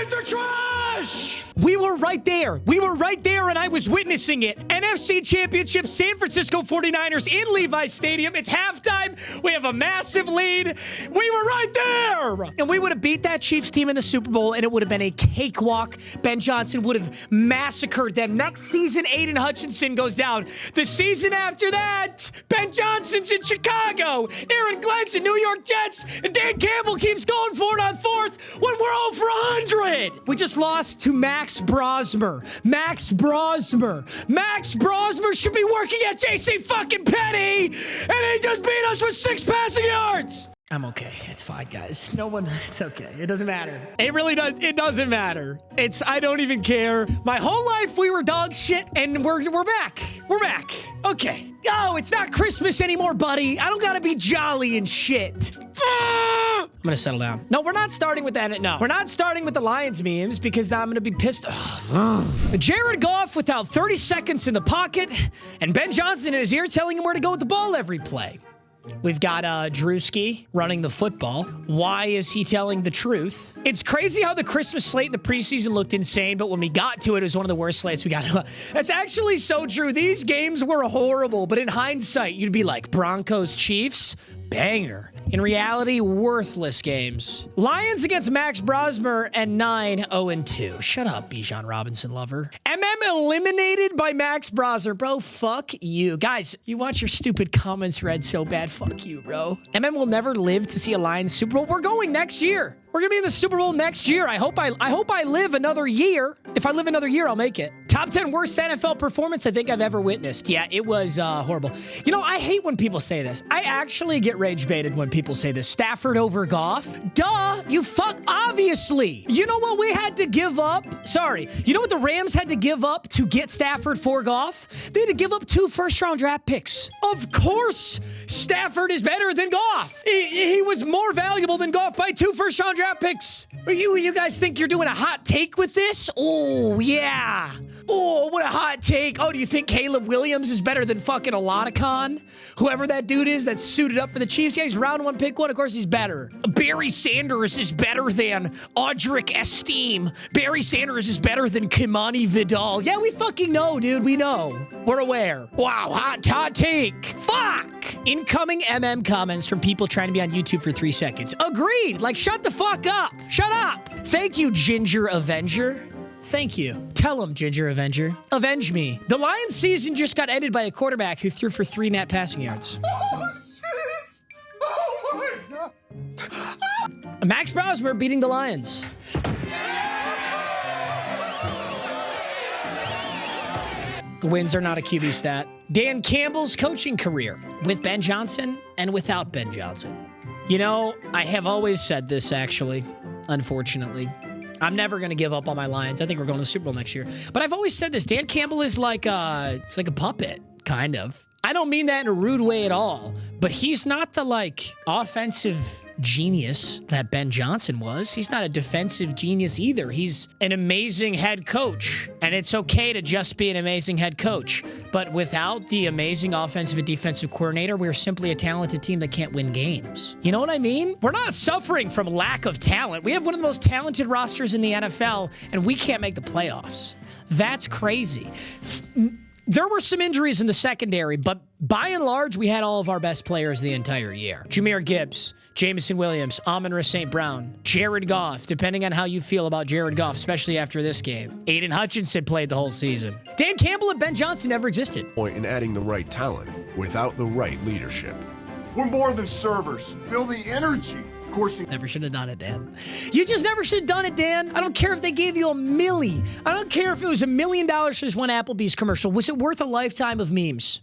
Lions are trash! We were right there. We were right there, and I was witnessing it. NFC Championship, San Francisco 49ers in Levi's Stadium. It's halftime. We have a massive lead. We were right there! And we would have beat that Chiefs team in the Super Bowl, and it would have been a cakewalk. Ben Johnson would have massacred them. Next season, Aiden Hutchinson goes down. The season after that, Ben Johnson's in Chicago. Aaron Glenn's in New York Jets. And Dan Campbell keeps going for it on fourth when we're 0 for 100. We just lost to Max Brosmer. Max Brosmer. Max Brosmer should be working at JC fucking Petty, and he just beat us with 6 passing yards. I'm okay. It's fine, guys. It's okay. It doesn't matter. It really does. It doesn't matter. I don't even care. My whole life we were dog shit, and we're back. We're back. Okay. Oh, it's not Christmas anymore, buddy. I don't gotta be jolly and shit. I'm gonna settle down. No, we're not starting with that. No, we're not starting with the Lions memes because I'm gonna be pissed. Jared Goff without 30 seconds in the pocket, and Ben Johnson in his ear telling him where to go with the ball every play. We've got Drewski running the football. Why is he telling the truth? It's crazy how the Christmas slate in the preseason looked insane, but when we got to it, it was one of the worst slates we got. That's actually so true. These games were horrible, but in hindsight, you'd be like, Broncos, Chiefs, banger. In reality, worthless games. Lions against Max Brosmer and 9-0-2. Shut up, Bijan Robinson lover. Eliminated by Max Brosmer. Bro, fuck you. Guys, you want your stupid comments read so bad. Fuck you, bro. will never live to see a Lions Super Bowl. We're going next year. We're gonna be in the Super Bowl next year. I hope I live another year. If I live another year, I'll make it. Top 10 worst NFL performance I think I've ever witnessed. Yeah, it was horrible. You know, I hate when people say this. I actually get rage baited when people say this. Stafford over Goff? Duh, you fuck, obviously. You know what we had to give up? Sorry. You know what the Rams had to give up to get Stafford for Goff? They had to give up 2 first-round draft picks. Of course, Stafford is better than Goff. He was more valuable than Goff by 2 first-round draft picks. You guys think you're doing a hot take with this? Oh, yeah. Oh, what a hot take. Oh, do you think Caleb Williams is better than fucking Oladipo? Whoever that dude is that's suited up for the Chiefs. Yeah, he's round 1, pick 1. Of course, he's better. Barry Sanders is better than Audric Estime. Barry Sanders is better than Kimani Vidal. Yeah, we fucking know, dude. We know. We're aware. Wow, hot take. Fuck. Incoming comments from people trying to be on YouTube for 3 seconds. Agreed. Like, shut the fuck up. Shut up. Thank you, Ginger Avenger. Thank you. Tell him, Ginger Avenger. Avenge me. The Lions season just got ended by a quarterback who threw for 3 net passing yards. Oh, shit! Oh, my God! Max Brosmer beating the Lions. The wins are not a QB stat. Dan Campbell's coaching career with Ben Johnson and without Ben Johnson. You know, I have always said this, actually, unfortunately. I'm never going to give up on my Lions. I think we're going to the Super Bowl next year. But I've always said this. Dan Campbell is like a puppet, kind of. I don't mean that in a rude way at all. But he's not the, like, offensive genius that Ben Johnson was. He's not a defensive genius either. He's an amazing head coach. And it's okay to just be an amazing head coach. But without the amazing offensive and defensive coordinator, we're simply a talented team that can't win games. You know what I mean? We're not suffering from lack of talent. We have one of the most talented rosters in the NFL, and we can't make the playoffs. That's crazy. There were some injuries in the secondary, but by and large, we had all of our best players the entire year. Jahmyr Gibbs, Jameson Williams, Amon-Ra St. Brown, Jared Goff, depending on how you feel about Jared Goff, especially after this game. Aiden Hutchinson played the whole season. Dan Campbell and Ben Johnson never existed. Point in adding the right talent without the right leadership. We're more than servers. Feel the energy. Of course, you never should have done it, Dan. You just never should have done it, Dan. I don't care if they gave you $1 million. I don't care if it was $1 million for this one Applebee's commercial. Was it worth a lifetime of memes?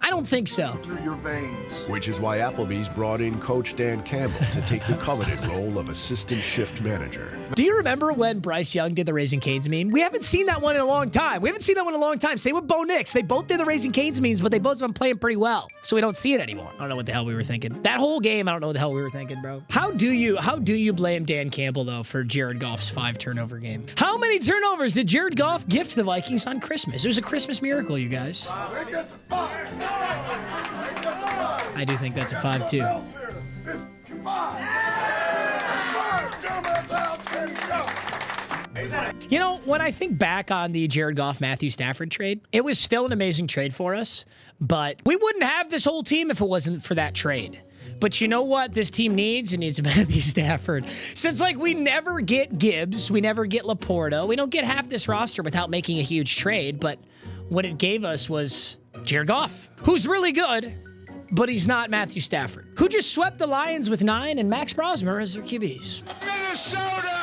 I don't think so. through your veins. Which is why Applebee's brought in Coach Dan Campbell to take the coveted role of assistant shift manager. Do you remember when Bryce Young did the Raising Cane's meme? We haven't seen that one in a long time. Same with Bo Nix. They both did the Raising Cane's memes, but they both have been playing pretty well. So we don't see it anymore. I don't know what the hell we were thinking. That whole game, I don't know what the hell we were thinking, bro. How do you blame Dan Campbell, though, for Jared Goff's 5 turnover game? How many turnovers did Jared Goff gift the Vikings on Christmas? It was a Christmas miracle, you guys. I think that's a 5. I do think that's a 5, too. You know, when I think back on the Jared Goff, Matthew Stafford trade, it was still an amazing trade for us, but we wouldn't have this whole team if it wasn't for that trade. But you know what this team needs? It needs Matthew Stafford. Since, like, we never get Gibbs, we never get Laporta, we don't get half this roster without making a huge trade, but what it gave us was Jared Goff, who's really good, but he's not Matthew Stafford, who just swept the Lions with 9 and Max Brosmer as their QBs. Minnesota!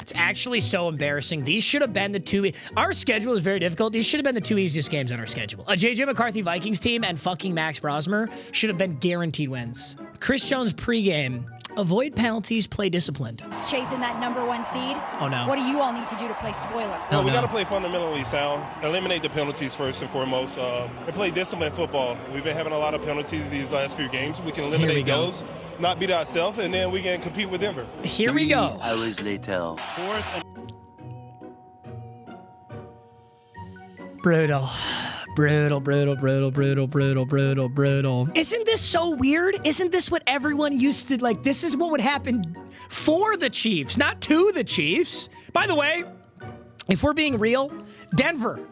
It's actually so embarrassing. These should have been the two. Our schedule is very difficult. These should have been the 2 easiest games on our schedule. A JJ McCarthy Vikings team and fucking Max Brosmer should have been guaranteed wins. Chris Jones pregame. Avoid penalties, play disciplined. Chasing that #1 seed. Oh, no. What do you all need to do to play spoiler? Oh, We no. got to play fundamentally sound, eliminate the penalties first and foremost, and play disciplined football. We've been having a lot of penalties these last few games. We can Here we eliminate go. those, not beat ourselves, and then we can compete with Denver. Here we go. Hours later. Brutal. Brutal, brutal, brutal, brutal, brutal, brutal, brutal. Isn't this so weird? Isn't this what everyone used to, like, this is what would happen for the Chiefs, not to the Chiefs? By the way, if we're being real, Denver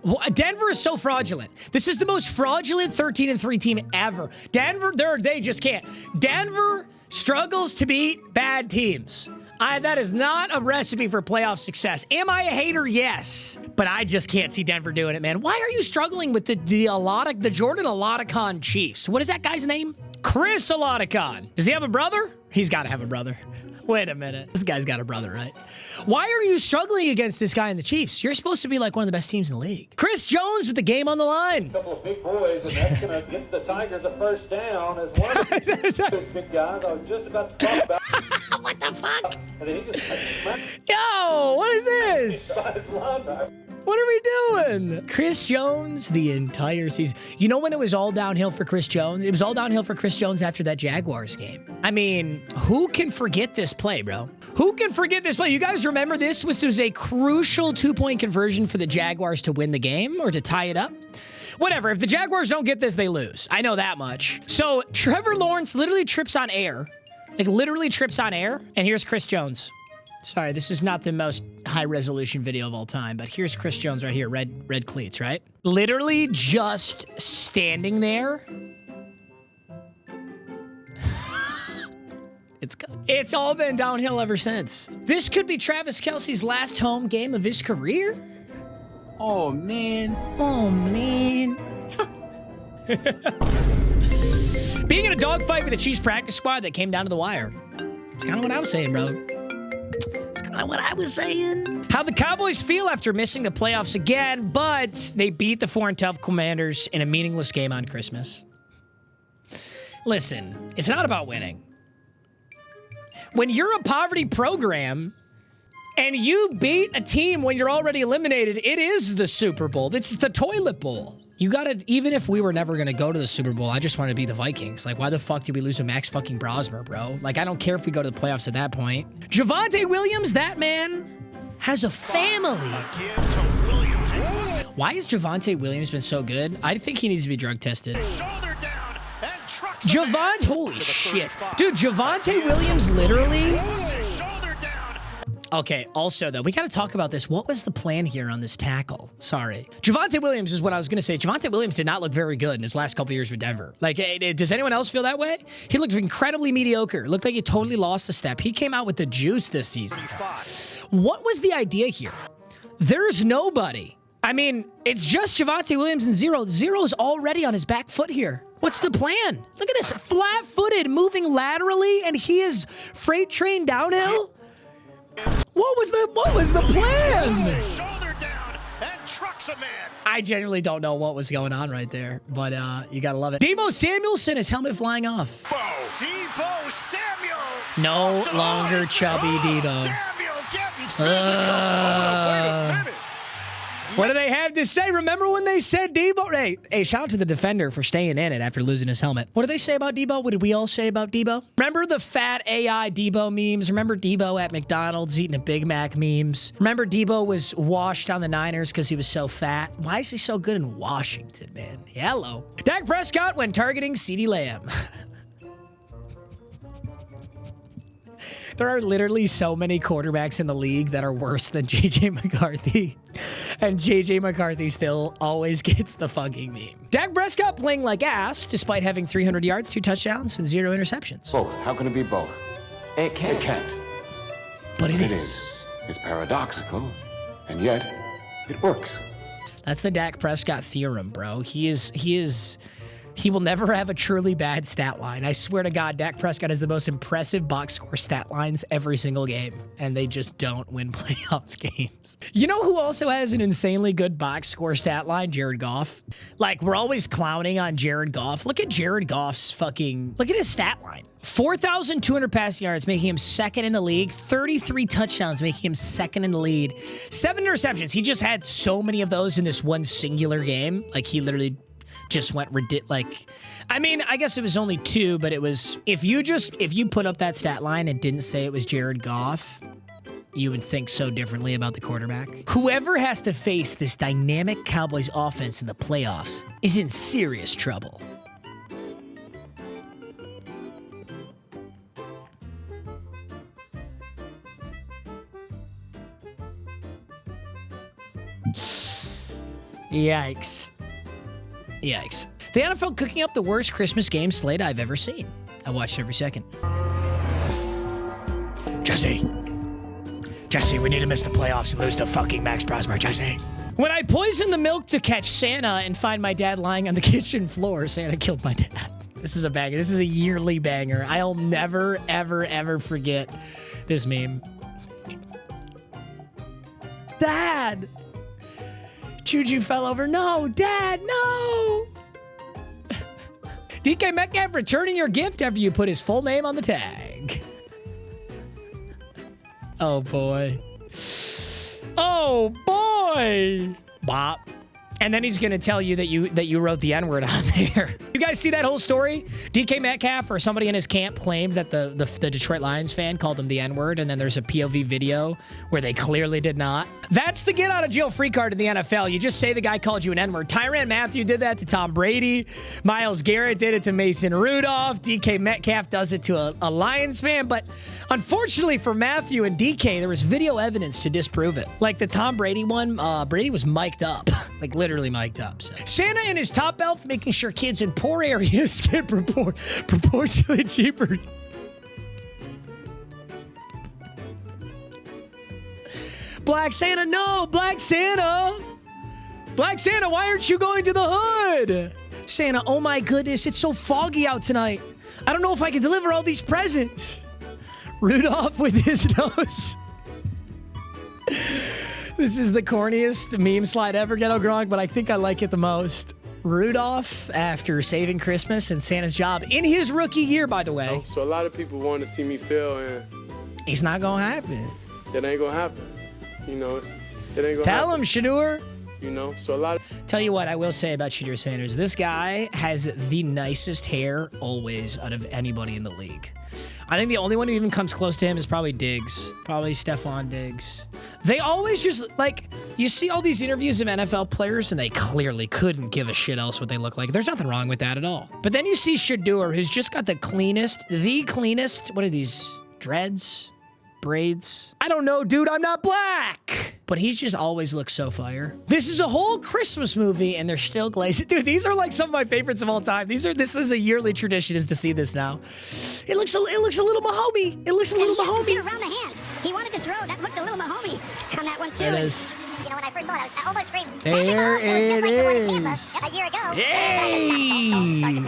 is so fraudulent. This is the most fraudulent 13-3 team ever. Denver, they just can't. Denver struggles to beat bad teams. That is not a recipe for playoff success. Am I a hater? Yes. But I just can't see Denver doing it, man. Why are you struggling with the Jordan Olaticon Chiefs? What is that guy's name? Chris Olaticon. Does he have a brother? He's got to have a brother. Wait a minute. This guy's got a brother, right? Why are you struggling against this guy in the Chiefs? You're supposed to be like one of the best teams in the league. Chris Jones with the game on the line. A couple of big boys, and that's going to get the Tigers a first down as one of those big guys I was just about to talk about. What the fuck? And then he just got smacked Yo, what is this? by his linebacker. What are we doing? Chris Jones the entire season. You know when it was all downhill for Chris Jones? It was all downhill for Chris Jones after that Jaguars game. I mean, who can forget this play, bro? Who can forget this play? You guys remember this? This was a crucial 2-point conversion for the Jaguars to win the game or to tie it up. Whatever, if the Jaguars don't get this, they lose. I know that much. So Trevor Lawrence literally trips on air. Like literally trips on air. And here's Chris Jones. Sorry, this is not the most high-resolution video of all time, but here's Chris Jones right here, red cleats, right? Literally just standing there. It's all been downhill ever since. This could be Travis Kelce's last home game of his career. Oh, man. Oh, man. Being in a dogfight with the Chiefs practice squad that came down to the wire. It's kind of what I was saying, bro. What I was saying. How the Cowboys feel after missing the playoffs again, but they beat the 4-tough Commanders in a meaningless game on Christmas. Listen, it's not about winning. When you're a poverty program and you beat a team when you're already eliminated, it is the Super Bowl. It's the toilet bowl. You gotta, even if we were never gonna go to the Super Bowl, I just want to be the Vikings. Like, why the fuck did we lose to Max fucking Brosmer, bro? Like, I don't care if we go to the playoffs at that point. Javonte Williams, that man has a family. Why has Javonte Williams been so good? I think he needs to be drug tested. Javonte, holy shit. Dude, Javonte Williams literally... Okay, also, though, we got to talk about this. What was the plan here on this tackle? Sorry. Javonte Williams is what I was going to say. Javonte Williams did not look very good in his last couple years with Denver. Like, does anyone else feel that way? He looked incredibly mediocre. Looked like he totally lost a step. He came out with the juice this season. What was the idea here? There's nobody. I mean, it's just Javonte Williams and Zero. Zero's already on his back foot here. What's the plan? Look at this. Flat-footed, moving laterally, and he is freight train downhill. What was the plan? Shoulder down and trucks a man. I genuinely don't know what was going on right there, but you gotta love it. Deebo Samuelson, his helmet flying off. Deebo Samuel. No longer chubby Deebo. Samuel getting physical. What do they have to say? Remember when they said Deebo? Hey, shout out to the defender for staying in it after losing his helmet. What did they say about Deebo? What did we all say about Deebo? Remember the fat AI Deebo memes? Remember Deebo at McDonald's eating a Big Mac memes? Remember Deebo was washed on the Niners because he was so fat? Why is he so good in Washington, man? Hello. Dak Prescott when targeting CeeDee Lamb. There are literally so many quarterbacks in the league that are worse than J.J. McCarthy. And J.J. McCarthy still always gets the fucking meme. Dak Prescott playing like ass despite having 300 yards, 2 touchdowns, and 0 interceptions. Both. How can it be both? It can't. It can't. But it It is. is. It's paradoxical, and yet it works. That's the Dak Prescott theorem, bro. He will never have a truly bad stat line. I swear to God, Dak Prescott has the most impressive box score stat lines every single game, and they just don't win playoff games. You know who also has an insanely good box score stat line? Jared Goff. Like, we're always clowning on Jared Goff. Look at Jared Goff's look at his stat line. 4,200 passing yards, making him second in the league. 33 touchdowns, making him second in the lead. 7 interceptions. He just had so many of those in this one singular game. Like, he literally just went I mean, I guess it was only 2, but it was, if you put up that stat line and didn't say it was Jared Goff, you would think so differently about the quarterback. Whoever has to face this dynamic Cowboys offense in the playoffs is in serious trouble. Yikes. Yikes. The NFL cooking up the worst Christmas game slate I've ever seen. I watched every second. Jesse, we need to miss the playoffs and lose to fucking Max Prosper, Jesse. When I poisoned the milk to catch Santa and find my dad lying on the kitchen floor, Santa killed my dad. This is a banger. This is a yearly banger. I'll never, ever, ever forget this meme. Dad! Juju fell over. No, Dad, no! DK Metcalf returning your gift after you put his full name on the tag. Oh, boy. Oh, boy! Bop. And then he's gonna tell you that you wrote the N-word on there. You guys see that whole story? DK Metcalf or somebody in his camp claimed that the Detroit Lions fan called him the N-word, and then there's a POV video where they clearly did not. That's the get out of jail free card in the NFL. You just say the guy called you an N-word. Tyrann Mathieu did that to Tom Brady. Myles Garrett did it to Mason Rudolph. DK Metcalf does it to a Lions fan, but unfortunately for Matthew and DK, there was video evidence to disprove it. Like the Tom Brady one, Brady was mic'd up. Like literally mic'd up. So. Santa and his top elf making sure kids in poor areas get proportionally cheaper. Black Santa, no! Black Santa! Black Santa, why aren't you going to the hood? Santa, oh my goodness, it's so foggy out tonight. I don't know if I can deliver all these presents. Rudolph with his nose. This is the corniest meme slide ever, Ghetto Gronk, but I think I like it the most. Rudolph, after saving Christmas and Santa's job in his rookie year, by the way. So a lot of people want to see me fail, and it's not gonna happen. It ain't gonna happen. You know, it ain't gonna Tell happen. him, Shadur. You know, so a lot of... Tell you what, I will say about Shadur Sanders, this guy has the nicest hair always out of anybody in the league. I think the only one who even comes close to him is probably Diggs. Probably Stephon Diggs. They always just, like, you see all these interviews of NFL players, and they clearly couldn't give a shit else what they look like. There's nothing wrong with that at all. But then you see Shadur, who's just got the cleanest, what are these, dreads? Braids? I don't know, dude, I'm not black! But he just always looks so fire. This is a whole Christmas movie, and they're still glazed. Dude, these are like some of my favorites of all time. This is a yearly tradition, is to see this now. It looks a little Mahomey. It looks a little Mahomey. Get around the hands. He wanted to throw. That looked a little Mahomey on that one too. It is. You know, when I first saw it, I almost screamed. There it is. A year ago. Yay!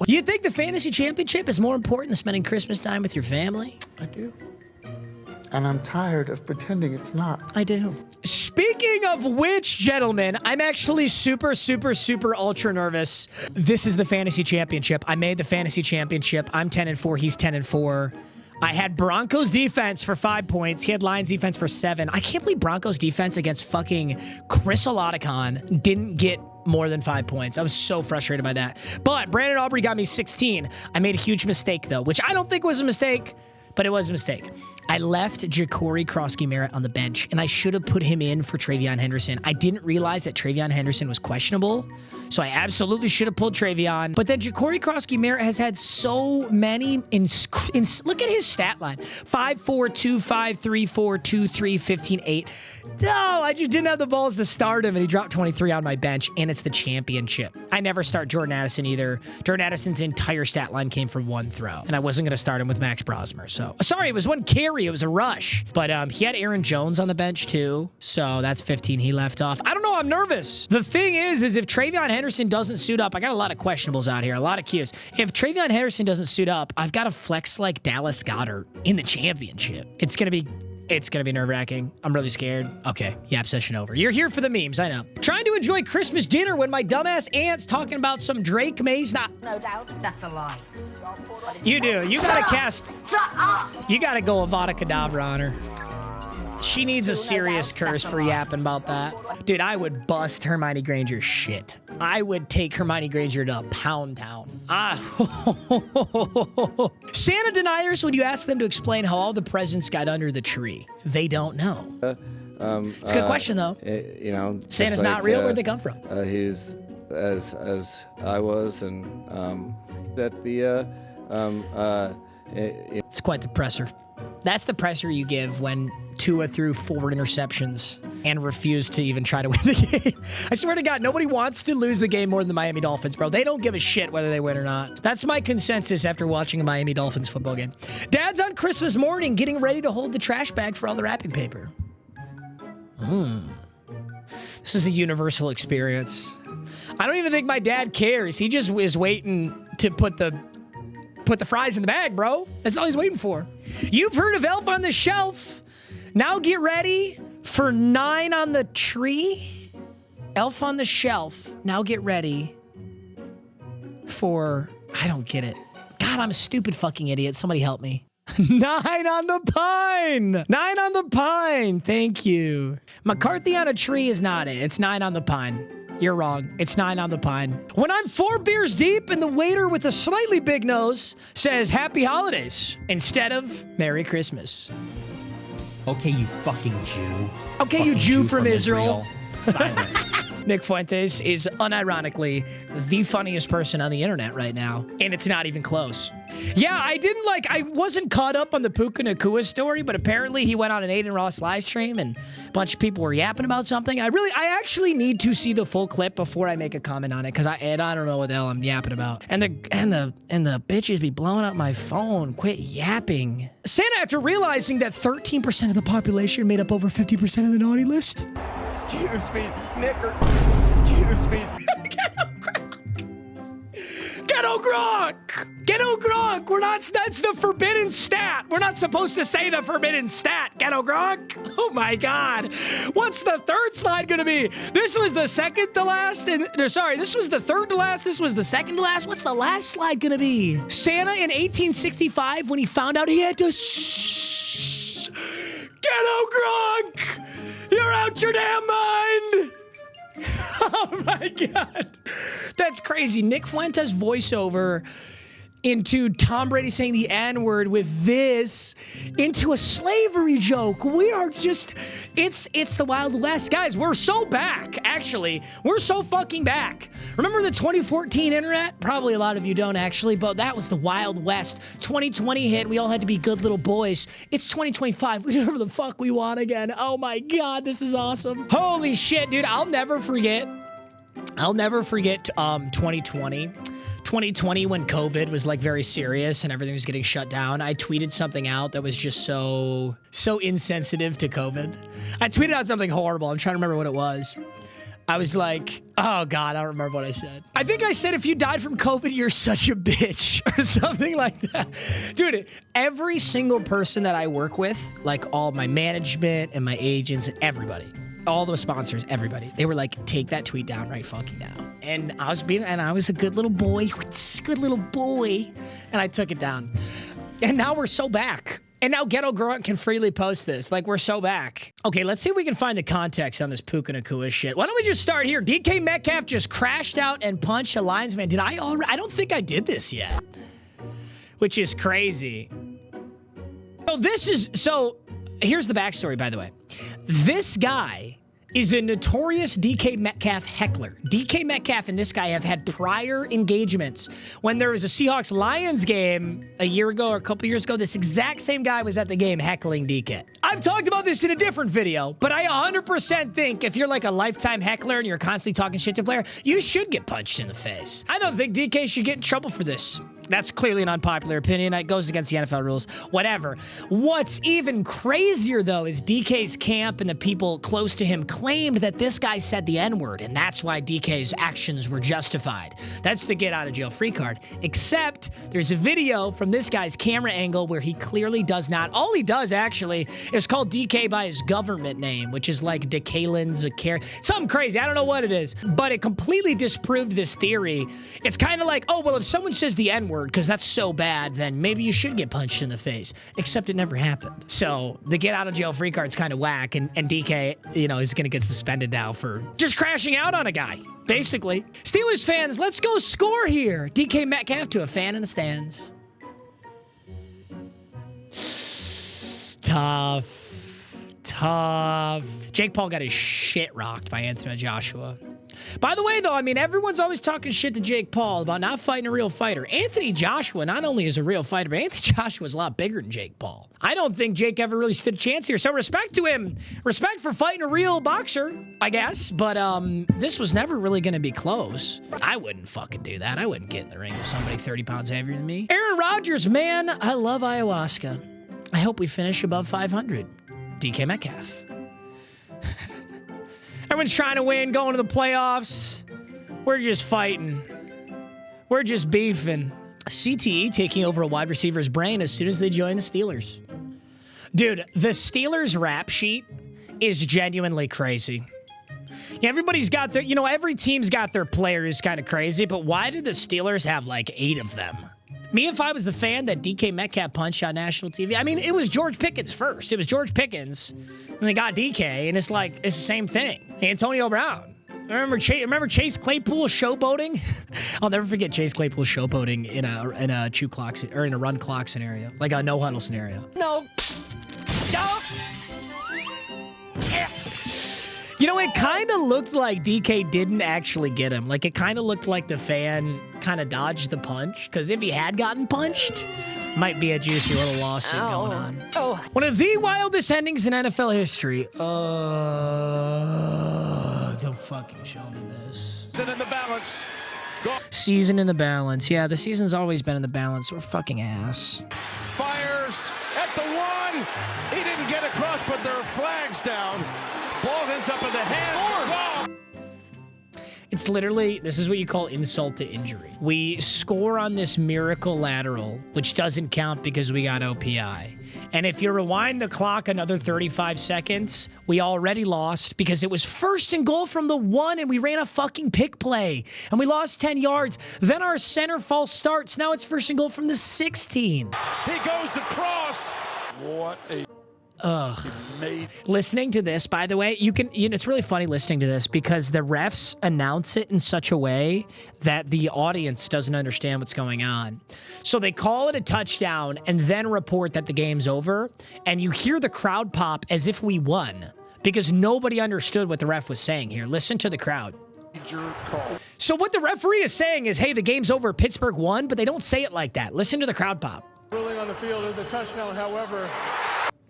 You think the fantasy championship is more important than spending Christmas time with your family? I do. And I'm tired of pretending it's not. I do. Speaking of which, gentlemen, I'm actually super ultra nervous. This is the fantasy championship. I made the fantasy championship. I'm 10-4. He's 10-4. I had Broncos defense for 5 points. He had Lions defense for 7. I can't believe Broncos defense against fucking Chris Oladikan didn't get more than 5 points. I was so frustrated by that. But Brandon Aubrey got me 16. I made a huge mistake, though, which I don't think was a mistake, but it was a mistake. I left Ja'Cory Krosky-Merritt on the bench, and I should have put him in for Travion Henderson. I didn't realize that Travion Henderson was questionable, so I absolutely should have pulled Travion. But then Ja'Cory Krosky-Merritt has had so many, look at his stat line. 5'4", 2'5", 3'4", 2'3", 15, 8. No, I just didn't have the balls to start him, and he dropped 23 on my bench, and it's the championship. I never start Jordan Addison either. Jordan Addison's entire stat line came from one throw, and I wasn't going to start him with Max Brosmer. So, sorry, it was one carry. It was a rush. But he had Aaron Jones on the bench, too, so that's 15 he left off. I don't know. I'm nervous. The thing is if Travion Henderson doesn't suit up, I got a lot of questionables out here, a lot of Qs. If Travion Henderson doesn't suit up, I've got a flex like Dallas Goedert in the championship. It's going to be nerve-wracking. I'm really scared. Okay, yap session over. You're here for the memes, I know. Trying to enjoy Christmas dinner when my dumbass aunt's talking about some Drake Mays. No doubt, that's a lie. You do. You gotta cast. You gotta go Avada Kedavra on her. She needs a serious curse for yapping about that. Dude, I would bust Hermione Granger's shit. I would take Hermione Granger to Pound Town. Santa deniers, when you ask them to explain how all the presents got under the tree, they don't know. It's a good question, though. You know, Santa's not real. Where'd they come from? He's as I was, and that the it's quite the presser. That's the pressure you give when Tua threw 4 interceptions and refused to even try to win the game. I swear to God, nobody wants to lose the game more than the Miami Dolphins, bro. They don't give a shit whether they win or not. That's my consensus after watching a Miami Dolphins football game. Dad's on Christmas morning getting ready to hold the trash bag for all the wrapping paper. This is a universal experience. I don't even think my dad cares. He just is waiting to put the fries in the bag, bro. That's all he's waiting for. You've heard of Elf on the Shelf. Now get ready for 9 on the Tree. Elf on the Shelf. Now get ready for... I don't get it. God, I'm a stupid fucking idiot. Somebody help me. 9 on the Pine. 9 on the Pine. Thank you. McCarthy on a Tree is not it. It's 9 on the Pine. You're wrong. It's 9 on the Pine. When I'm 4 beers deep and the waiter with a slightly big nose says Happy Holidays instead of Merry Christmas. Okay, you fucking Jew. Okay, you Jew from Israel. Silence. Nick Fuentes is unironically the funniest person on the internet right now, and it's not even close. Yeah, I wasn't caught up on the Puka Nacua story, but apparently he went on an Aiden Ross live stream and a bunch of people were yapping about something. I actually need to see the full clip before I make a comment on it, because I don't know what the hell I'm yapping about. And the bitches be blowing up my phone. Quit yapping. Santa, after realizing that 13% of the population made up over 50% of the naughty list. Excuse me, Nicker. Excuse me. Ghetto Gronk! Ghetto Gronk! That's the forbidden stat. We're not supposed to say the forbidden stat, Ghetto Gronk. Oh my God. What's the third slide gonna be? This was the second to last, this was the third to last, this was the second to last. What's the last slide gonna be? Santa in 1865 when he found out he had to Ghetto Gronk! You're out your damn mind! Oh my God. That's crazy. Nick Fuentes voiceover into Tom Brady saying the N-word with this into a slavery joke. We are just, it's the Wild West. Guys, we're so back, actually. We're so fucking back. Remember the 2014 internet? Probably a lot of you don't, actually, but that was the Wild West. 2020 hit. We all had to be good little boys. It's 2025. We do whatever the fuck we want again. Oh my God, this is awesome. Holy shit, dude. I'll never forget 2020. 2020 when COVID was like very serious and everything was getting shut down. I tweeted something out that was just so insensitive to COVID. I tweeted out something horrible. I'm trying to remember what it was. I was like, oh God, I don't remember what I said. I think I said, if you died from COVID, you're such a bitch or something like that. Dude, every single person that I work with, like all my management and my agents and everybody, all the sponsors, everybody, they were like, take that tweet down right fucking now. And I was a good little boy, and I took it down. And now we're so back. And now Ghetto Grunt can freely post this. Like, we're so back. Okay, let's see if we can find the context on this Puka Nacua shit. Why don't we just start here? DK Metcalf just crashed out and punched a linesman. Did I already? I don't think I did this yet. Which is crazy. So here's the backstory, by the way. This guy is a notorious DK Metcalf heckler. DK Metcalf and this guy have had prior engagements. When there was a Seahawks-Lions game a year ago or a couple years ago, this exact same guy was at the game heckling DK. I've talked about this in a different video, but I 100% think if you're like a lifetime heckler and you're constantly talking shit to a player, you should get punched in the face. I don't think DK should get in trouble for this. That's clearly an unpopular opinion. It goes against the NFL rules. Whatever. What's even crazier, though, is DK's camp and the people close to him claimed that this guy said the N-word, and that's why DK's actions were justified. That's the get-out-of-jail-free card. Except there's a video from this guy's camera angle where he clearly does not. All he does, actually, is call DK by his government name, which is like Decalin Zakar. Something crazy. I don't know what it is. But it completely disproved this theory. It's kind of like, oh, well, if someone says the N-word, because that's so bad, then maybe you should get punched in the face. Except it never happened. So the get out of jail free card's kind of whack, and DK, you know, is going to get suspended now for just crashing out on a guy, basically. Steelers fans, let's go score here. DK Metcalf to a fan in the stands. Tough. Jake Paul got his shit rocked by Anthony Joshua. By the way, though, I mean, everyone's always talking shit to Jake Paul about not fighting a real fighter. Anthony Joshua not only is a real fighter, but Anthony Joshua's a lot bigger than Jake Paul. I don't think Jake ever really stood a chance here, so respect to him. Respect for fighting a real boxer, I guess, but this was never really going to be close. I wouldn't fucking do that. I wouldn't get in the ring with somebody 30 pounds heavier than me. Aaron Rodgers, man, I love ayahuasca. I hope we finish above 500. DK Metcalf. Everyone's trying to win, going to the playoffs. We're just fighting. We're just beefing. CTE taking over a wide receiver's brain as soon as they join the Steelers. Dude, the Steelers rap sheet is genuinely crazy. Yeah, everybody's got their, you know, every team's got their player who's kind of crazy, but why did the Steelers have like 8 of them? Me, if I was the fan that DK Metcalf punched on national TV, I mean, it was George Pickens first. It was George Pickens, and they got DK, and it's like, it's the same thing. Antonio Brown. Remember Chase Claypool showboating? I'll never forget Chase Claypool showboating in a chew clock, or in a run clock scenario, like a no huddle scenario. No. You know, it kind of looked like DK didn't actually get him. Like, it kind of looked like the fan kind of dodged the punch, because if he had gotten punched, might be a juicy little lawsuit going on. Oh. One of the wildest endings in NFL history. Don't fucking show me this. Season in the balance. Season in the balance. Yeah, the season's always been in the balance. We're fucking ass. Fires at the 1. He didn't get across, but there are flags down. Ball ends up in the hand. It's literally, this is what you call insult to injury. We score on this miracle lateral, which doesn't count because we got OPI. And if you rewind the clock another 35 seconds, we already lost because it was 1st and goal from the 1 and we ran a fucking pick play and we lost 10 yards. Then our center false starts. Now it's 1st and goal from the 16. He goes across. What a... Ugh. Listening to this, by the way, it's really funny listening to this because the refs announce it in such a way that the audience doesn't understand what's going on. So they call it a touchdown and then report that the game's over, and you hear the crowd pop as if we won because nobody understood what the ref was saying here. Listen to the crowd. So what the referee is saying is, hey, the game's over, Pittsburgh won, but they don't say it like that. Listen to the crowd pop. Ruling on the field is a touchdown, however...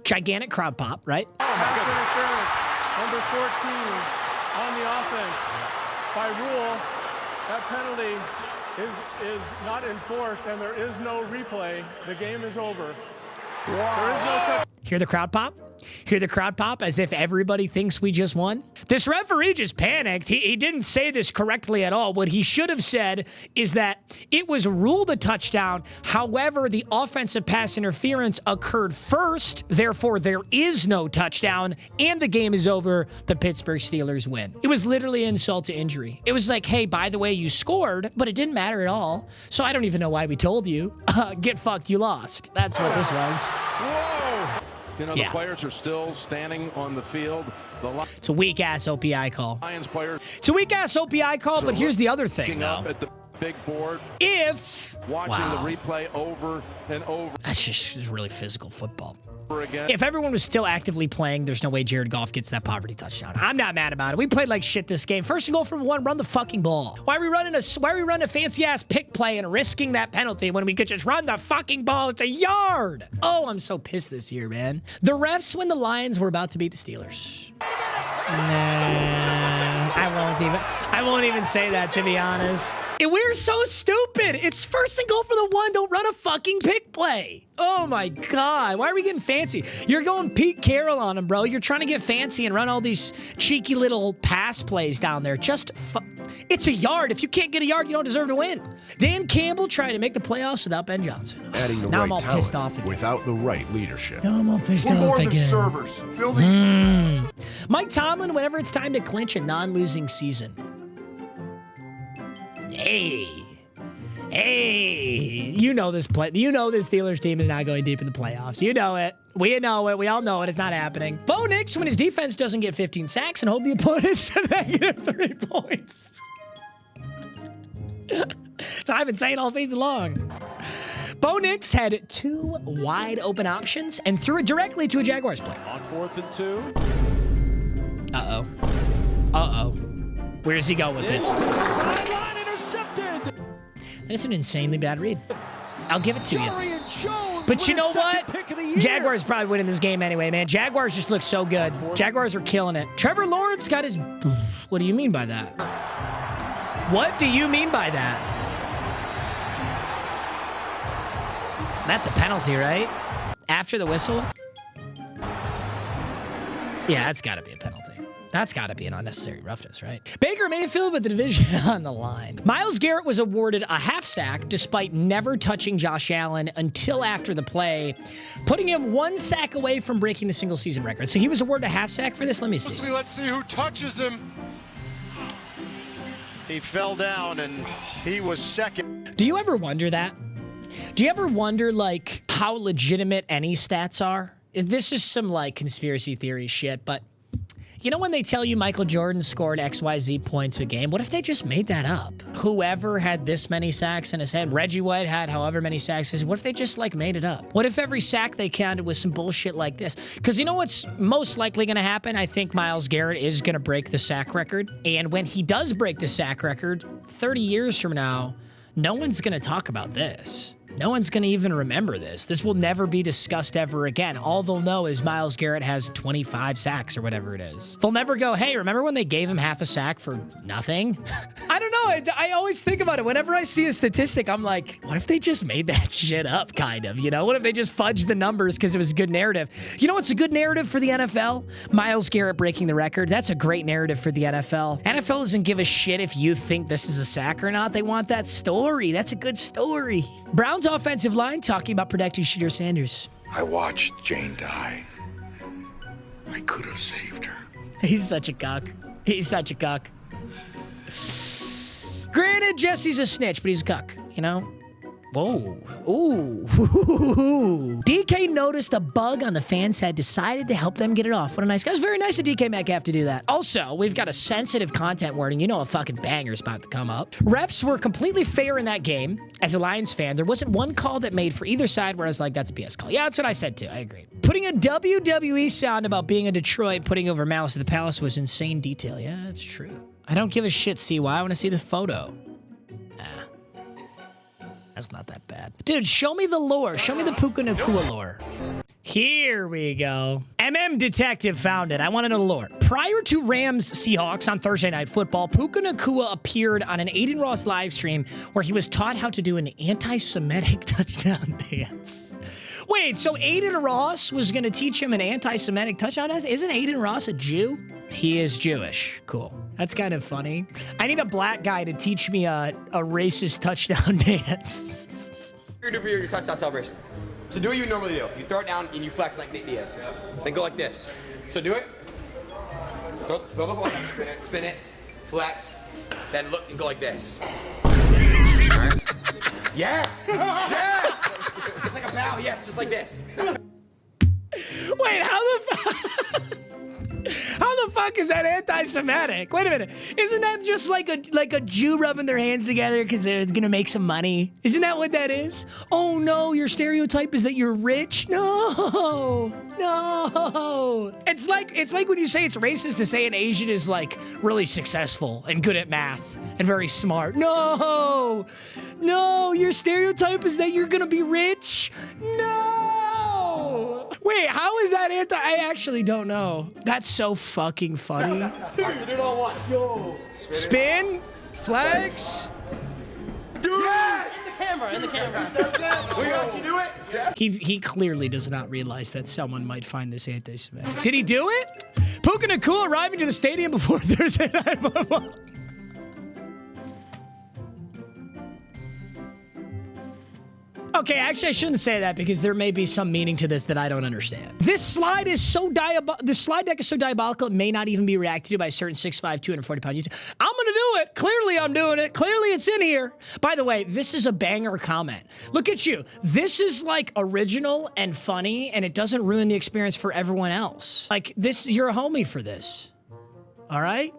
Gigantic crowd pop, right? Pass interference, number 14 on the offense. By rule, that penalty is not enforced, and there is no replay. The game is over. Wow. There is no touch. Hear the crowd pop? Hear the crowd pop as if everybody thinks we just won? This referee just panicked. He didn't say this correctly at all. What he should have said is that it was ruled a touchdown. However, the offensive pass interference occurred first. Therefore, there is no touchdown, and the game is over. The Pittsburgh Steelers win. It was literally insult to injury. It was like, hey, by the way, you scored, but it didn't matter at all. So I don't even know why we told you. Get fucked, you lost. That's what this was. Whoa! You know, the players are still standing on the field. It's a weak-ass OPI call. Lions players. It's a weak-ass OPI call, but here's the other thing, though. Big board. If watching the replay over and over. That's just really physical football. Again. If everyone was still actively playing, there's no way Jared Goff gets that poverty touchdown. I'm not mad about it. We played like shit this game. First and goal from 1, run the fucking ball. Why are we running a fancy ass pick play and risking that penalty when we could just run the fucking ball? It's a yard. Oh, I'm so pissed this year, man. The refs when the Lions were about to beat the Steelers. Nah, I won't even say that, to be honest. We're so stupid. It's first and goal for the 1. Don't run a fucking pick play. Oh my God. Why are we getting fancy? You're going Pete Carroll on him, bro. You're trying to get fancy and run all these cheeky little pass plays down there. It's a yard. If you can't get a yard, you don't deserve to win. Dan Campbell trying to make the playoffs without Ben Johnson. Adding the now right I'm all talent pissed off again. without the right leadership. Now I'm all pissed We're off more again. than servers. Fill the Mike Tomlin, whenever it's time to clinch a non-losing season. Hey, you know this Steelers team is not going deep in the playoffs. You know it. We know it. We all know it. It's not happening. Bo Nix, when his defense doesn't get 15 sacks and hold the opponents to -3 points. That's what I've been saying all season long. Bo Nix had 2 wide open options and threw it directly to a Jaguars player. On 4th and 2. Uh-oh. Where does he go with it? Sideline intercepted. That's an insanely bad read. I'll give it to you. Jones But you know what? Jaguars probably winning this game anyway, man. Jaguars just look so good. Jaguars are killing it. Trevor Lawrence got his... What do you mean by that? What do you mean by that? That's a penalty, right? After the whistle? Yeah, that's got to be a penalty. That's got to be an unnecessary roughness, right? Baker Mayfield with the division on the line. Myles Garrett was awarded a half sack despite never touching Josh Allen until after the play, putting him 1 sack away from breaking the single season record. So he was awarded a half sack for this? Let me see. Let's see who touches him. He fell down and he was second. Do you ever wonder that? Do you ever wonder, like, how legitimate any stats are? This is some, like, conspiracy theory shit, but you know when they tell you Michael Jordan scored XYZ points a game? What if they just made that up? Whoever had this many sacks in his head, Reggie White had however many sacks. What if they just, like, made it up? What if every sack they counted was some bullshit like this? Because you know what's most likely going to happen? I think Myles Garrett is going to break the sack record. And when he does break the sack record, 30 years from now, no one's going to talk about this. No one's going to even remember this. This will never be discussed ever again. All they'll know is Myles Garrett has 25 sacks or whatever it is. They'll never go, hey, remember when they gave him half a sack for nothing? I don't know. I always think about it. Whenever I see a statistic, I'm like, what if they just made that shit up, kind of? You know, what if they just fudged the numbers because it was a good narrative? You know what's a good narrative for the NFL? Myles Garrett breaking the record. That's a great narrative for the NFL. NFL doesn't give a shit if you think this is a sack or not. They want that story. That's a good story. Browns offensive line talking about protecting Shadir Sanders. I watched Jane die. I could have saved her. He's such a cuck. He's such a cuck. Granted, Jesse's a snitch, but he's a cuck, you know? Whoa. Ooh. DK noticed a bug on the fan's head, decided to help them get it off. What a nice guy. It was very nice of DK Metcalf to do that. Also, we've got a sensitive content warning. You know a fucking banger's about to come up. Refs were completely fair in that game. As a Lions fan, there wasn't one call that made for either side where I was like, that's a BS call. Yeah, that's what I said too. I agree. Putting a WWE sound about being in Detroit, putting over Malice at the Palace was insane detail. Yeah, that's true. I don't give a shit, CY. I want to see the photo. That's not that bad. Dude, show me the lore. Show me the Puka Nacua lore. Here we go. Detective found it. I want to know the lore. Prior to Rams Seahawks on Thursday Night Football, Puka Nacua appeared on an Aiden Ross live stream where he was taught how to do an anti-Semitic touchdown dance. Wait, so Aiden Ross was going to teach him an anti-Semitic touchdown dance? Isn't Aiden Ross a Jew? He is Jewish. Cool. That's kind of funny. I need a black guy to teach me a racist touchdown dance. You're going to do for your touchdown celebration. So do what you normally do. You throw it down and you flex like Nick Diaz. Then go like this. So do it. Throw the ball, spin it, flex, then look and go like this. Right. Yes! Yes! It's like a bow, yes, just like this. Wait, how the fuck is that anti-Semitic? Wait a minute. Isn't that just like a Jew rubbing their hands together because they're gonna make some money? Isn't that what that is? Oh no, your stereotype is that you're rich? No. It's like when you say it's racist to say an Asian is like really successful and good at math and very smart. No, your stereotype is that you're gonna be rich? No. Wait, how is that I actually don't know. That's so fucking funny. Spin, flex. Do it! In the camera. We got you do it? Yeah. He clearly does not realize that someone might find this anti-Semitic. Did he do it? Puka Nacua arriving to the stadium before Thursday Night Football. Okay, actually, I shouldn't say that because there may be some meaning to this that I don't understand. This slide is so this slide deck is so diabolical, it may not even be reacted to by a certain 6'5", 240-pound YouTuber. I'm gonna do it. Clearly, I'm doing it. Clearly, it's in here. By the way, this is a banger comment. Look at you. This is like original and funny, and it doesn't ruin the experience for everyone else. Like this, you're a homie for this. All right?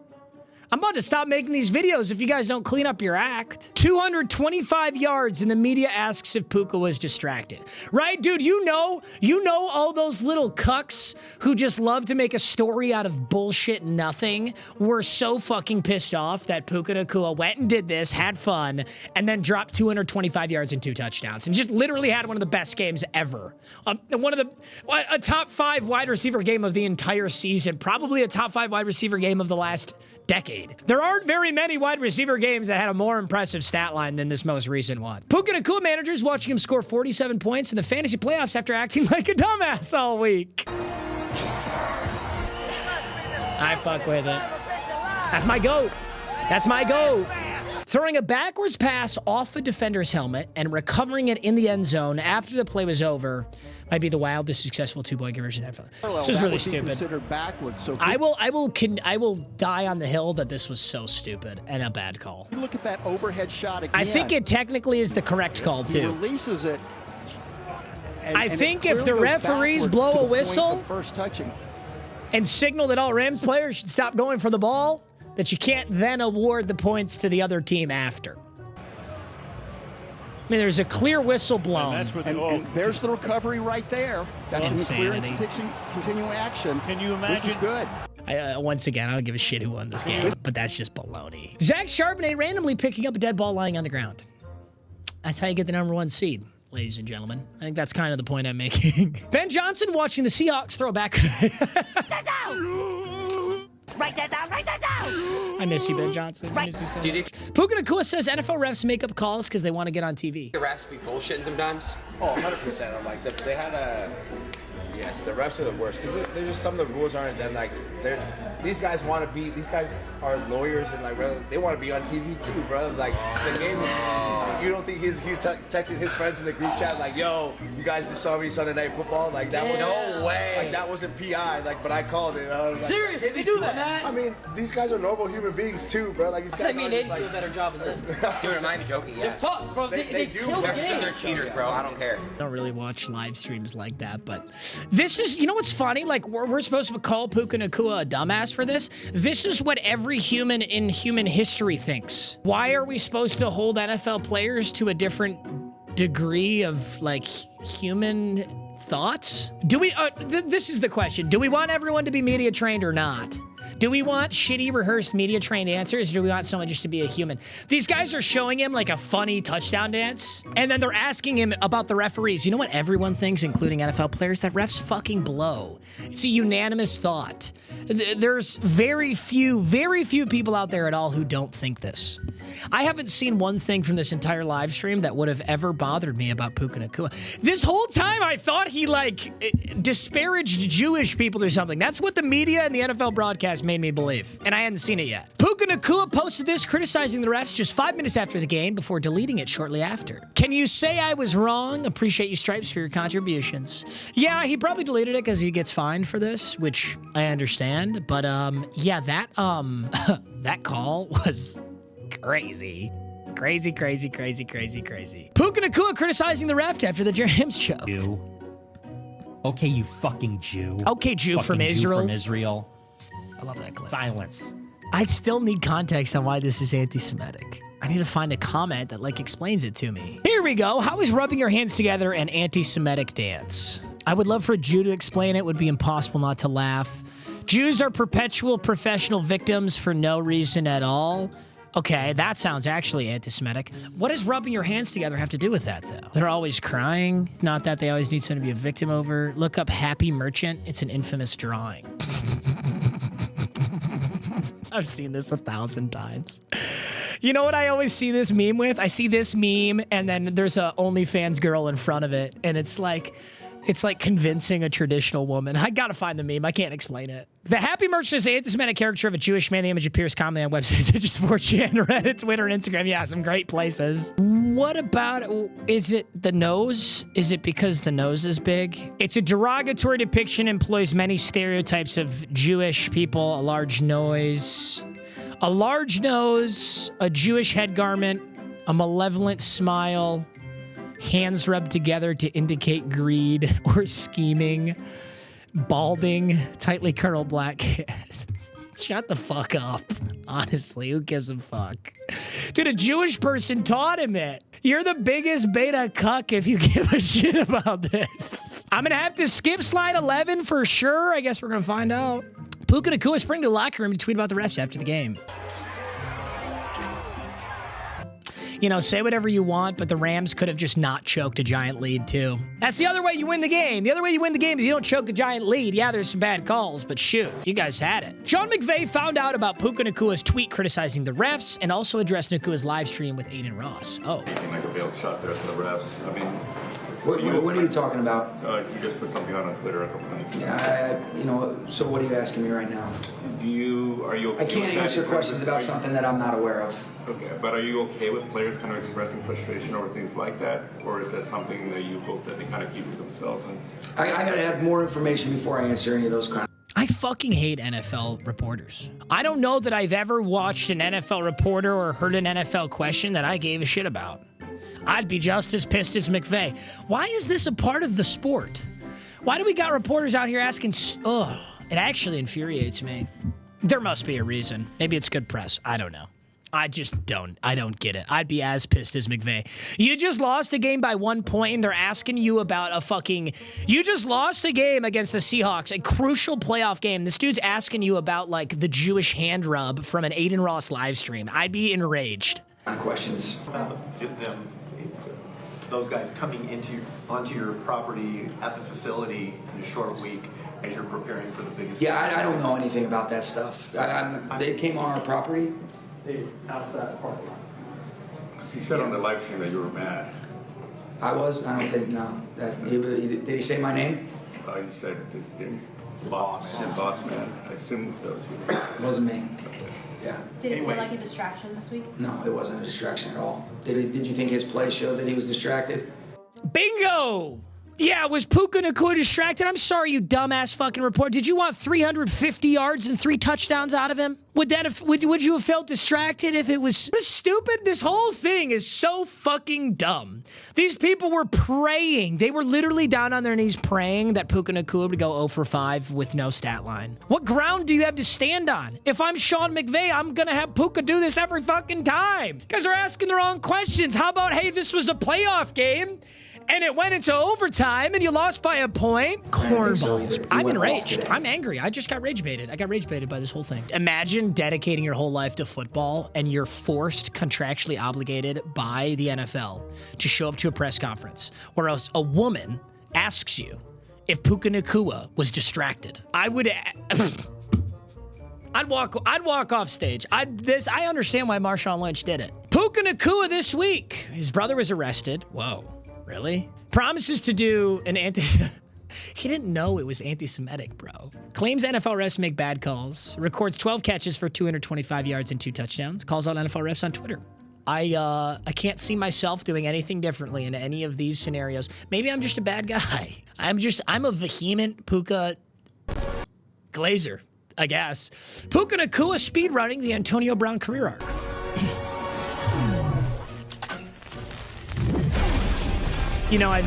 I'm about to stop making these videos if you guys don't clean up your act. 225 yards and the media asks if Puka was distracted. Right, dude, you know all those little cucks who just love to make a story out of bullshit nothing were so fucking pissed off that Puka Nacua went and did this, had fun, and then dropped 225 yards and 2 touchdowns and just literally had one of the best games ever. A top 5 wide receiver game of the entire season, probably a top 5 wide receiver game of the last decade. There aren't very many wide receiver games that had a more impressive stat line than this most recent one. Puka Nacua managers watching him score 47 points in the fantasy playoffs after acting like a dumbass all week. I fuck with it. That's my GOAT. That's my GOAT. Throwing a backwards pass off a defender's helmet and recovering it in the end zone after the play was over might be the wildest successful two-point conversion ever. This is really stupid. So I will die on the hill that this was so stupid and a bad call. Look at that overhead shot again. I think it technically is the correct call too. He releases it. I think if the referees blow a whistle first touching and signal that all Rams players should stop going for the ball, that you can't then award the points to the other team after. I mean, there's a clear whistle blown. And, and there's the recovery right there. That's insanity. In clear continuing action. Can you imagine? This is good. Once again, I don't give a shit who won this game, but that's just baloney. Zach Charbonnet randomly picking up a dead ball lying on the ground. That's how you get the #1 seed, ladies and gentlemen. I think that's kind of the point I'm making. Ben Johnson watching the Seahawks throw back. Write that down, write that down! I miss you, Ben Johnson. I miss you so much. Puka Nacua says NFL refs make up calls because they want to get on TV. The refs be bullshitting sometimes. Oh, 100%. I'm like, they had a... Yes, the refs are the worst because they're just some of the rules aren't. Then like, these guys want to be. These guys are lawyers and like, brother, they want to be on TV too, bro. Like the game. You don't think he's texting his friends in the group chat like, "Yo, you guys just saw me Sunday Night Football." Like that was no way. Like that wasn't PI. Like, but I called it. I was like, seriously, they do that. I mean, these guys are normal human beings too, bro. Like these guys. I mean, they do a better job than them. Dude, am I joking? Yes. Fuck, bro. They do. kill the game. They're cheaters, bro. I don't care. I don't really watch live streams like that, but this is, you know what's funny? Like, we're supposed to call Puka Nacua a dumbass for this. This is what every human in human history thinks. Why are we supposed to hold NFL players to a different degree of, like, human thoughts? Do we, this is the question. Do we want everyone to be media trained or not? Do we want shitty rehearsed media trained answers, or do we want someone just to be a human? These guys are showing him like a funny touchdown dance, and then they're asking him about the referees. You know what everyone thinks, including NFL players? That refs fucking blow. It's a unanimous thought. There's very few people out there at all who don't think this. I haven't seen one thing from this entire live stream that would have ever bothered me about Puka Nacua. This whole time I thought he like disparaged Jewish people or something. That's what the media and the NFL broadcast made me believe, and I hadn't seen it yet. Puka Nacua posted this criticizing the refs just 5 minutes after the game before deleting it shortly after. Can you say I was wrong? Appreciate you, Stripes, for your contributions. Yeah, he probably deleted it because he gets fined for this, which I understand, but yeah, that that call was crazy. Crazy. Puka Nacua criticizing the ref after the Rams choke. Okay, you fucking Jew. Okay, Jew fucking from Israel. Jew from Israel. I love that clip. Silence. I still need context on why this is anti-Semitic. I need to find a comment that, like, explains it to me. Here we go. How is rubbing your hands together an anti-Semitic dance? I would love for a Jew to explain it. It would be impossible not to laugh. Jews are perpetual professional victims for no reason at all. Okay, that sounds actually anti-Semitic. What does rubbing your hands together have to do with that, though? They're always crying. Not that they always need someone to be a victim over. Look up Happy Merchant. It's an infamous drawing. I've seen this 1,000 times. You know what I always see this meme with? I see this meme, and then there's a OnlyFans girl in front of it, and it's like convincing a traditional woman. I gotta find the meme. I can't explain it. The Happy Merchant is an anti-Semitic caricature of a Jewish man. The image appears commonly on websites such as 4chan, Reddit, Twitter, and Instagram. Yeah, some great places. What about, is it the nose? Is it because the nose is big? It's a derogatory depiction, employs many stereotypes of Jewish people, a large nose, a Jewish head garment, a malevolent smile, hands rubbed together to indicate greed or scheming, balding, tightly curled black hair. Shut the fuck up. Honestly, who gives a fuck? Dude, a Jewish person taught him it. You're the biggest beta cuck if you give a shit about this. I'm gonna have to skip slide 11 for sure. I guess we're gonna find out. Puka Nacua sprinting to the locker room to tweet about the refs after the game. You know, say whatever you want, but the Rams could have just not choked a giant lead, too. That's the other way you win the game. The other way you win the game is you don't choke a giant lead. Yeah, there's some bad calls, but shoot, you guys had it. Sean McVay found out about Puka Nacua's tweet criticizing the refs and also addressed Nacua's live stream with Aiden Ross. Oh. Like a bailed shot there to the refs. I mean, what are you talking about? You just put something out on Twitter a couple minutes ago. Yeah, so what are you asking me right now? Are you okay? I can't answer questions about something that I'm not aware of. Okay, but are you okay with players kind of expressing frustration over things like that? Or is that something that you hope that they kind of keep to themselves? And I gotta have more information before I answer any of those kinds. I fucking hate NFL reporters. I don't know that I've ever watched an NFL reporter or heard an NFL question that I gave a shit about. I'd be just as pissed as McVay. Why is this a part of the sport? Why do we got reporters out here asking? Ugh, it actually infuriates me. There must be a reason. Maybe it's good press. I don't know. I don't get it. I'd be as pissed as McVay. You just lost a game by 1 point and they're asking you about you just lost a game against the Seahawks, a crucial playoff game. This dude's asking you about like the Jewish hand rub from an Aiden Ross live stream. I'd be enraged. Questions. Those guys coming onto your property at the facility in a short week as you're preparing for the biggest. Yeah, I don't know anything about that stuff. They came on our property. They outside parking lot. He said on the live stream that you were mad. I was. I don't think no. Did he say my name? He said boss man. I assume that was you. It wasn't me. Yeah. Did it feel like a distraction this week? No, it wasn't a distraction at all. Did you think his play showed that he was distracted? Bingo! Yeah, was Puka Nacua distracted? I'm sorry, you dumbass fucking report. Did you want 350 yards and 3 touchdowns out of him? Would you have felt distracted if it was stupid? This whole thing is so fucking dumb. These people were praying. They were literally down on their knees praying that Puka Nacua would go 0 for 5 with no stat line. What ground do you have to stand on? If I'm Sean McVay, I'm gonna have Puka do this every fucking time. You guys are asking the wrong questions. How about, hey, this was a playoff game and it went into overtime, and you lost by a point. Cornballs. I'm enraged. I'm angry. I just got rage baited. I got rage baited by this whole thing. Imagine dedicating your whole life to football, and you're forced, contractually obligated by the NFL to show up to a press conference where a woman asks you if Puka Nacua was distracted. I'd walk off stage. I understand why Marshawn Lynch did it. Puka Nacua this week. His brother was arrested. Whoa. Really? Promises to do an He didn't know it was anti-Semitic, bro. Claims NFL refs make bad calls. Records 12 catches for 225 yards and 2 touchdowns. Calls out NFL refs on Twitter. I can't see myself doing anything differently in any of these scenarios. Maybe I'm just a bad guy. I'm a vehement Puka Glazer, I guess. Puka Nacua speedrunning the Antonio Brown career arc. You know, I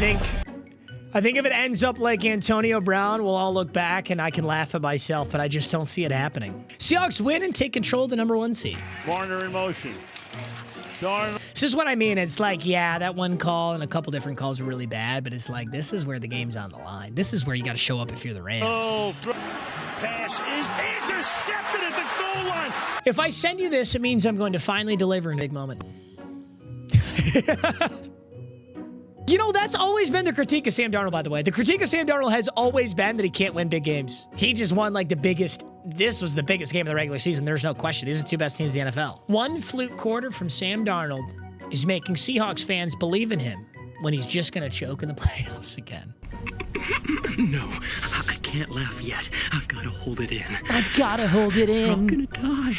I think if it ends up like Antonio Brown, we'll all look back and I can laugh at myself, but I just don't see it happening. Seahawks win and take control of the #1 seed. Warner in motion. This is what I mean. It's like, yeah, that one call and a couple different calls are really bad, but it's like, this is where the game's on the line. This is where you got to show up if you're the Rams. Oh, pass is intercepted at the goal line. If I send you this, it means I'm going to finally deliver in a big moment. You know, that's always been the critique of Sam Darnold, by the way. The critique of Sam Darnold has always been that he can't win big games. He just won like the biggest. This was the biggest game of the regular season. There's no question. These are the two best teams in the NFL. One fluke quarter from Sam Darnold is making Seahawks fans believe in him when he's just going to choke in the playoffs again. No, I can't laugh yet. I've got to hold it in. I've got to hold it in. I'm gonna die.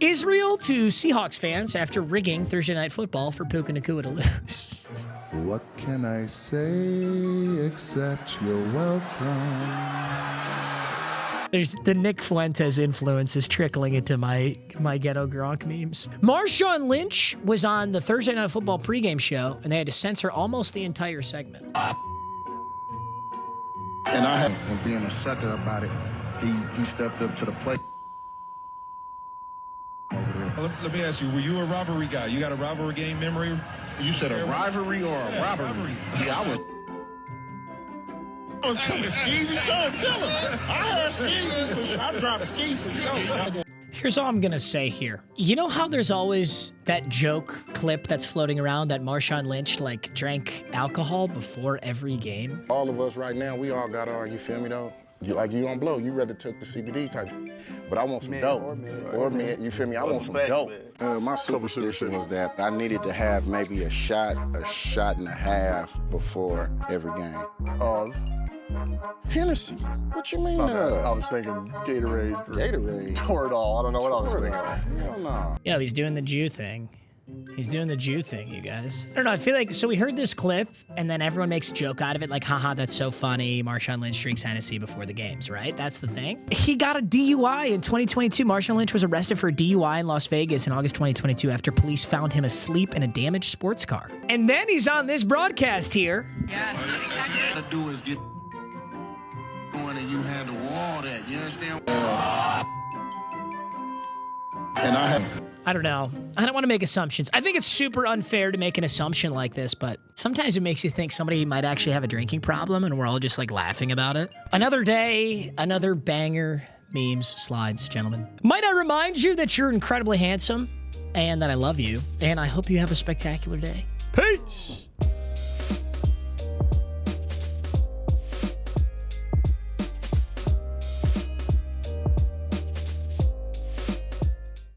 Israel to Seahawks fans after rigging Thursday Night Football for Puka Nacua to lose. What can I say except you're welcome? There's the Nick Fuentes influence is trickling into my ghetto Gronk memes. Marshawn Lynch was on the Thursday Night Football pregame show, and they had to censor almost the entire segment. And I had him being a sucker about it. He stepped up to the plate. Let me ask you, were you a rivalry guy? You got a rivalry game memory? You said a rivalry or a robbery? Yeah, I was coming skeezy, son. Tell him. I had skeezy for sure. I dropped ski for sure. Here's all I'm gonna say here. You know how there's always that joke clip that's floating around that Marshawn Lynch like drank alcohol before every game? All of us right now, we all got our, you feel me though? You don't blow, you rather took the CBD type. But I want some dope. Or man, you feel me? I want some dope. My superstition was that I needed to have maybe a shot and a half before every game. Of Hennessy. What you mean? I was thinking Gatorade. Gatorade. Toradol. I don't know what I was thinking. Hell no. Yeah, he's doing the Jew thing. He's doing the Jew thing, you guys. I don't know, I feel like, so we heard this clip, and then everyone makes a joke out of it, like, haha, that's so funny, Marshawn Lynch drinks Hennessy before the games, right? That's the thing. He got a DUI in 2022. Marshawn Lynch was arrested for a DUI in Las Vegas in August 2022 after police found him asleep in a damaged sports car. And then he's on this broadcast here. Yes. All you gotta do is get going and you handle all that, you understand? And I don't know. I don't want to make assumptions. I think it's super unfair to make an assumption like this, but sometimes it makes you think somebody might actually have a drinking problem and we're all just like laughing about it. Another day, another banger, memes, slides, gentlemen. Might I remind you that you're incredibly handsome and that I love you, and I hope you have a spectacular day. Peace!